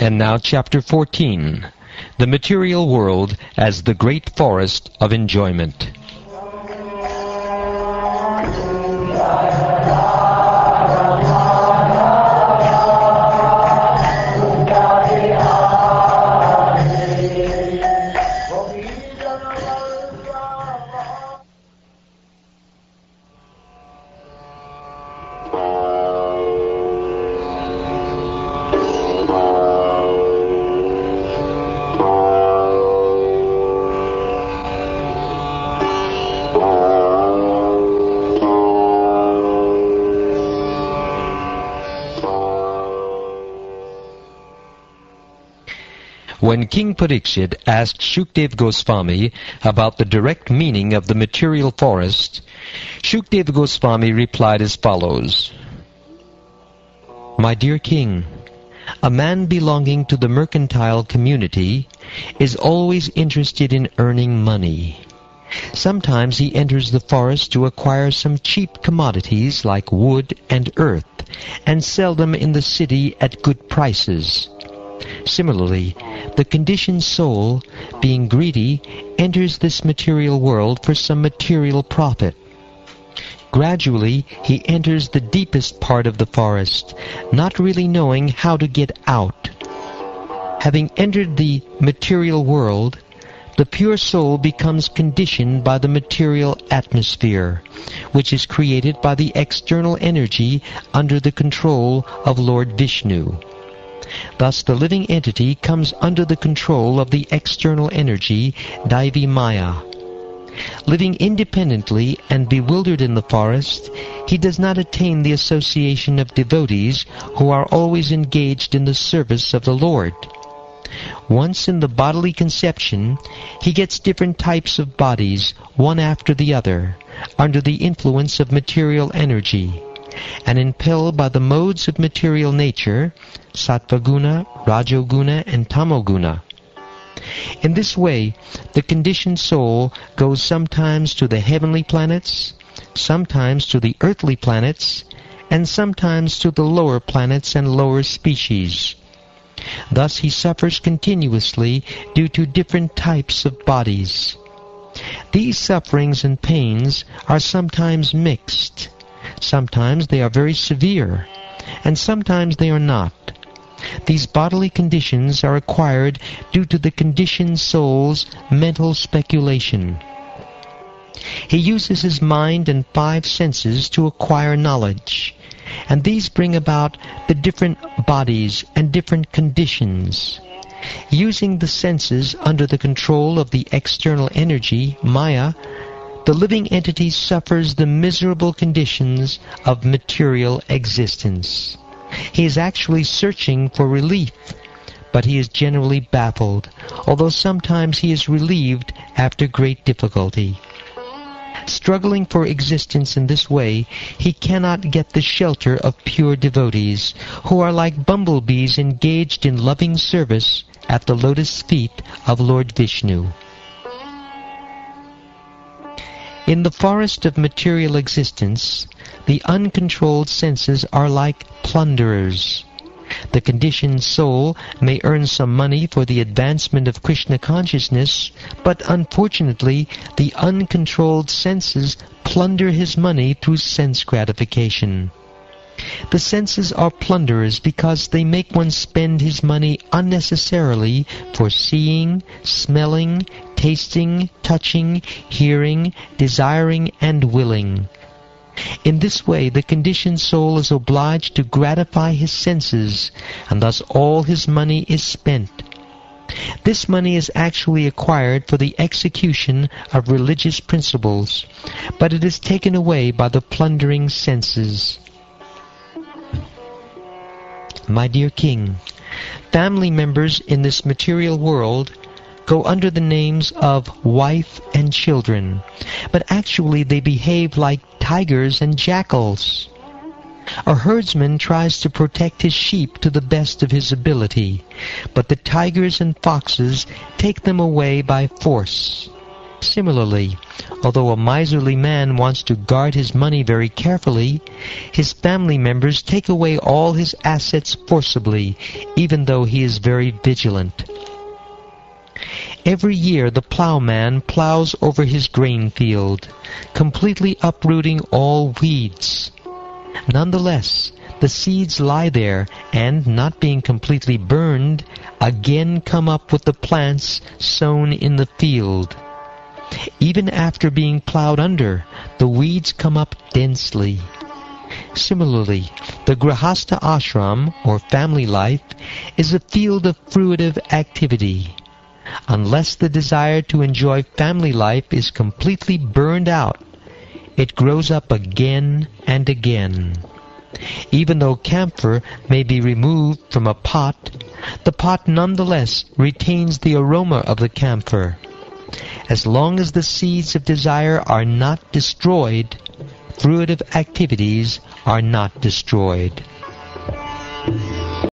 And now Chapter 14, The Material World as the Great Forest of Enjoyment. When King Parikshit asked Shukdev Goswami about the direct meaning of the material forest, Shukdev Goswami replied as follows: My dear king, a man belonging to the mercantile community is always interested in earning money. Sometimes he enters the forest to acquire some cheap commodities like wood and earth and sell them in the city at good prices. Similarly, the conditioned soul, being greedy, enters this material world for some material profit. Gradually, he enters the deepest part of the forest, not really knowing how to get out. Having entered the material world, the pure soul becomes conditioned by the material atmosphere, which is created by the external energy under the control of Lord Vishnu. Thus the living entity comes under the control of the external energy, Daivi Maya. Living independently and bewildered in the forest, he does not attain the association of devotees who are always engaged in the service of the Lord. Once in the bodily conception, he gets different types of bodies, one after the other, under the influence of material energy, and impelled by the modes of material nature, Sattvaguna, Rajoguna, and Tamoguna. In this way, the conditioned soul goes sometimes to the heavenly planets, sometimes to the earthly planets, and sometimes to the lower planets and lower species. Thus he suffers continuously due to different types of bodies. These sufferings and pains are sometimes mixed. Sometimes they are very severe, and sometimes they are not. These bodily conditions are acquired due to the conditioned soul's mental speculation. He uses his mind and 5 senses to acquire knowledge, and these bring about the different bodies and different conditions. Using the senses under the control of the external energy, Maya, the living entity suffers the miserable conditions of material existence. He is actually searching for relief, but he is generally baffled, although sometimes he is relieved after great difficulty. Struggling for existence in this way, he cannot get the shelter of pure devotees, who are like bumblebees engaged in loving service at the lotus feet of Lord Vishnu. In the forest of material existence, the uncontrolled senses are like plunderers. The conditioned soul may earn some money for the advancement of Krishna consciousness, but unfortunately the uncontrolled senses plunder his money through sense gratification. The senses are plunderers because they make one spend his money unnecessarily for seeing, smelling, tasting, touching, hearing, desiring, and willing. In this way, the conditioned soul is obliged to gratify his senses, and thus all his money is spent. This money is actually acquired for the execution of religious principles, but it is taken away by the plundering senses. My dear king, family members in this material world go under the names of wife and children, but actually they behave like tigers and jackals. A herdsman tries to protect his sheep to the best of his ability, but the tigers and foxes take them away by force. Similarly, although a miserly man wants to guard his money very carefully, his family members take away all his assets forcibly, even though he is very vigilant. Every year the plowman plows over his grain field, completely uprooting all weeds. Nonetheless, the seeds lie there and, not being completely burned, again come up with the plants sown in the field. Even after being plowed under, the weeds come up densely. Similarly, the Grihastha ashram, or family life, is a field of fruitive activity. Unless the desire to enjoy family life is completely burned out, it grows up again and again. Even though camphor may be removed from a pot, the pot nonetheless retains the aroma of the camphor. As long as the seeds of desire are not destroyed, fruitive activities are not destroyed.